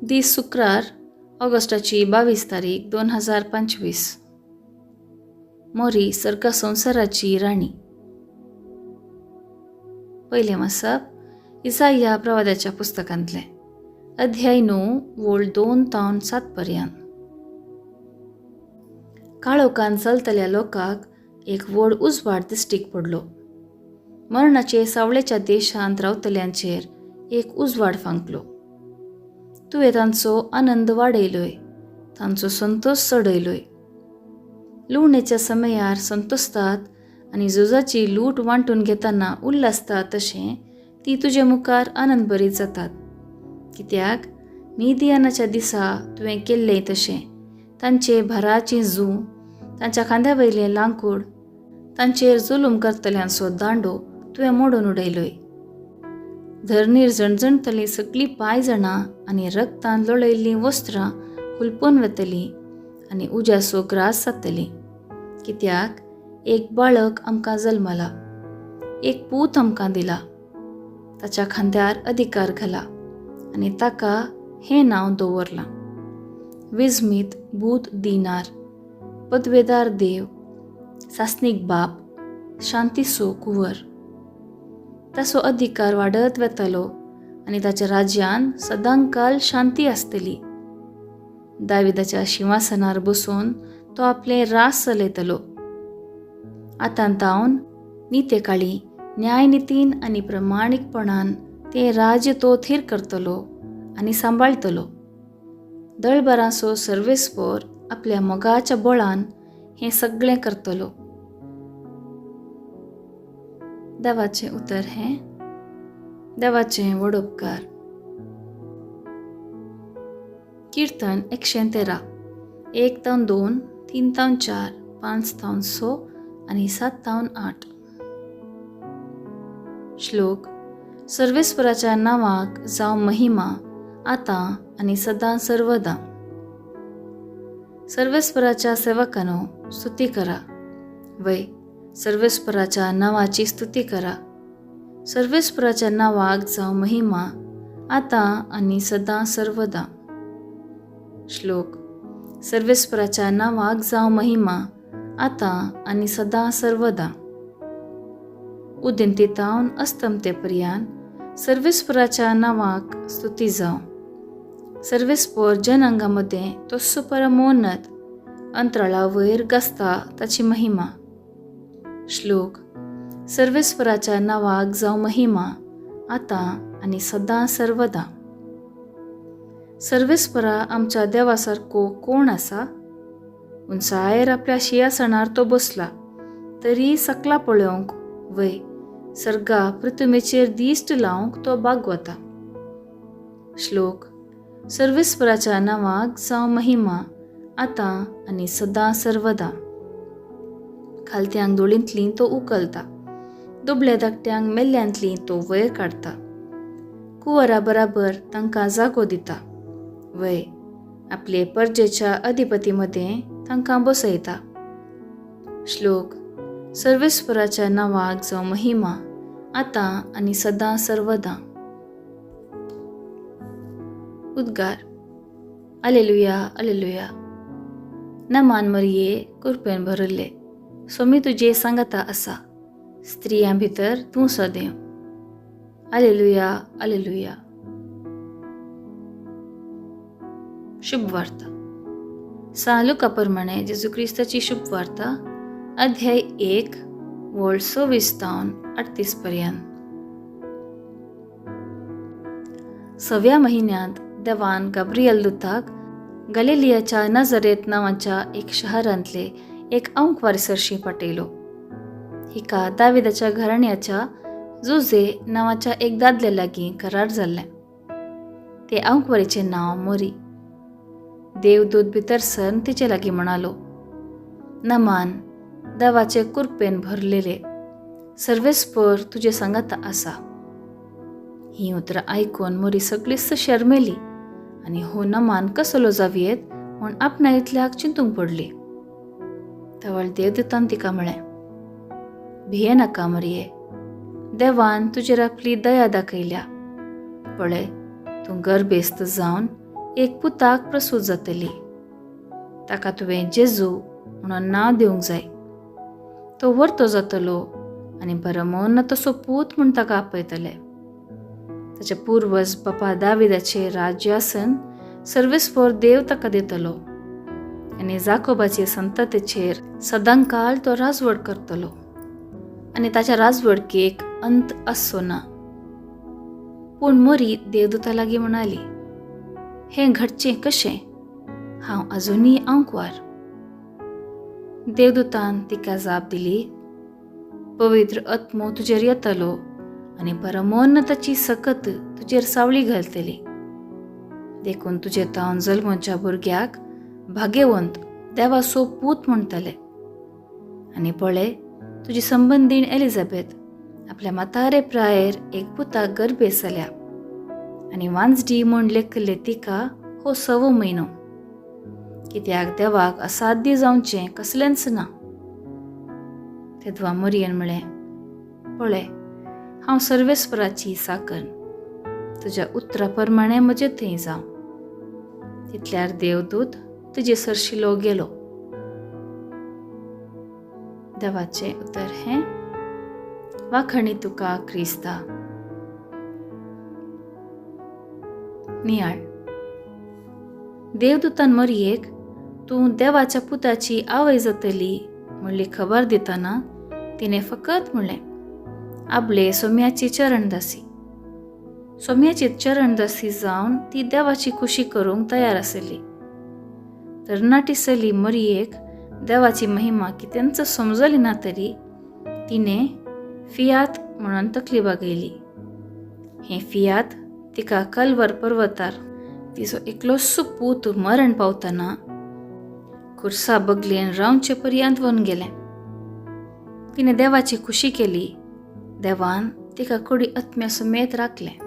दीस शुक्रार ऑगस्टाची 22 तारीख 2025. मोरी सर्गा संसाराची राणी. पहिले मसाप इसाया प्रवाद्याच्या पुस्तकांतले अध्याय 9 वोळ 2 तावन 7 पर्यंत. काळोखान चलतल्या लोकांक एक व्हड उजवाड दिश्टीक पडलो. मरणाचे सावळेच्या देशांत रावतल्यांचेर एक उजवाड फांकलो. तुवें तांचो आनंद वाडयलोय, तांचो संतोष चडयलोय. लुवणेच्या समयार संतोसतात आनी झुजाची लूट वांटून घेतना उल्हासतात तशें ती तुजे मुखार आनंद भरीत जातात. कित्याक मिदियानाच्या दिसा तुवें केल्लें तशें तांचे भाराची झूं, तांच्या खांद्या वयलें लांकूड, तांचेर जुलूम करतल्यांचो दांडो तुवें मोडून उडयलोय. धरणीर जणजणतलीं सगळीं पायजणां आनी रक्तान लोळयल्लीं वस्त्रां हुलपून वतलीं आनी उज्याचो ग्रास जातली. कित्याक एक बाळक आमकां जल्मला, एक पूत आमकां दिला. ताच्या खांद्यार अधिकार घाला आनी ताका हें नांव दवरलां: विस्मीत भूत दिनार, पदवेदार देव, सासनीक बाप, शांतीचो कुंवर. ताचो अधिकार वाडत वतलो आनी ताच्या राज्यान सदांकाल शांती आसतली. दाविदाच्या सिंहासनार बसून तो आपले रास चलयतलो. आतांतावन नितेकाळी न्यायनितीन आनी प्रमाणीकपणान तें राज्य तो थीर करतलो आनी सांबाळटलो. दळबराचो सर्वेस्पर आपल्या मोगाच्या बळान हें सगळें करतलो. देवाचें उतर हें देवाचें व्हड उपकार. कीर्तन 113 1 तावन 2, 3 तावन 4, 5 तावन 6 आनी 7 तावन 8. श्लोक. सर्वेस्पराच्या नांवाक जावं महिमा आतां आनी सदां सर्वदां. सर्वेस्पराच्या सेवकानो स्तुती करा. वय सर्वेस्पराच्या नांवाची स्तुती करा. सर्वेस्पराच्या नांवाक जावं महिमा आतां आनी सदां सर्वदां. श्लोक. सर्वेस्पराच्या नांवाक जावं महिमा आतां आनी सदां सर्वदां. उदेंतेतावन अस्तमतेपर्यंत सर्वेस्पराच्या नांवाक स्तुती जावं. सर्वेस्पर जनांगा मदें तस्सो परमोन्नत, अंतराळा वयर गाजता ताची महिमा. श्लोक. सर्वेस्पराच्या नांवाक जावं महिमा आतां आनी सदां सर्वदां. सर्वेस्परा आमच्या देवा सारको कोण आसा? उंचायेर आपल्या सिंहासनार तो बसला, तरी सकला पळोवंक वय सर्गा पृथ्वीचेर दिश्ट लावंक तो बागवता. श्लोक. सर्वेस्पराच्या नांवाक जावं महिमा आतां आनी सदां सर्वदां. खालत्यांक दोळींतलीं तो उखलता, दुबळ्या धाकट्यांक मेल्ल्यांतलीं तो वयर काडटा. कुंवरा बराबर तांकां जागो दिता. वय आपले परजेच्या अधिपती मदें तांकां बसयता. श्लोक. सर्वेस्पराच्या नांवाक जावं महिमा आतां आनी सदां सर्वदां. उद्गार. Alleluia alleluia. नमान मरिये कृपेन भरिल्ले, स्वामी तुजे सांगाता आसा, स्त्रियां भितर तूं सदैव. Alleluia alleluia. शुभ वार्ता. सालुका प्रमाणे जेजू क्रिस्ताची शुभ वार्ता अध्याय 1 वोळ 26 तावन 38 पर्यंत. 6व्या म्हयन्यांत देवान गाब्रियल दुताक गलिलियाच्या नजरेत नांवाच्या एक शारांतले एक अंकवारीसरशी पाठयलो. हिका दाविदाच्या घराण्याच्या जुजे नांवाच्या एक दादले लागीं करार जाल्लें. ते अंकवारीचें नांव मोरी. देवदूत भितर सरन तिचे लागीं म्हणालो: नमान, देवाचे कृपेन भरलेले, सर्वेस्पर तुजे सांगाता आसा. ही उतरां आयकून मोरी सगळीच शर्मेली आनी हो नमान कसलो जावयेत म्हूण आपणायतल्याक चिंतूंक पडली. तेवळ देवदूतान तिका म्हळें: भिये नाका मरिये, देवान तुजेर आपली दया दाखयल्या. पळय, तूं गर्भेस्त जावन एक पुताक प्रसूत जातली. ताका तुवें जेजू म्हणून नांव दिवंक जाय. तो वर्तो जातलो आनी बरमोन तसो पूत म्हूण ताका आपयतले. ताचे पुर्वज बापा दाविदाचे राज्यासन सर्वेस्पर देव ताका दितलो आनी जाकोबाचे संततेचेर सदांकाळ तो राजवट करतलो आनी ताच्या राजवडकेक अंत आसचो ना. पूण मोरी देवदूता लागीं म्हणाली, हें घडचें कशें? हांव अजुनूय आंकवार. देवदूतान तिका जाप दिली, पवित्र आत्मो तुजेर येतलो आनी परमोन्न ताची सकत तुजेर सावळी घालतली. देखून तुजे तावन जल्मच्या भुरग्याक भाग्यवंत देवाचो पूत म्हणटले. आनी पळय, तुजी संबंदीण एलिझाबेथ आपल्या म्हातारे प्रायेर एक पुताक गर्भेस जाल्या आनी वांजडी म्हूण लेखले तिका हो 6वो म्हयनो. कित्याक देवाक असाध्य जावचें कसलेंच ना. तेदवा मरियन म्हळें, पळय, हांव सर्वेस्पराची साकन, तुज्या उतरा प्रमाणें म्हजें थंय जावं. तितल्यार देवदूत तुजे सरशिलो गेलो. देवाचें उतर हें. वाखणी तुका क्रिस्ता. नियाळ. देवदूतान मरियेक तूं देवाच्या पुताची आवय जातली म्हणली खबर दितना तिणें फकत म्हणलें, आपले सोम्याची चरणदासी. सोम्याची चरणदासी जावन ती देवाची खुशी करूंक तयार आसली. तरणाटी चली मरियेक देवाची महिमा कितेंच समजली ना तरी तिणें फियात म्हणून तकली बागयली. हें फियात तिका कल्वर पर्वतार तिचो एकलोसो पूत मरण पावतना खुर्सा बगलेन रावचे पर्यंत व्हरून गेलें. तिणें देवाची खुशी केली. देवान तिका कुडी आत्म्या समेत राखलें.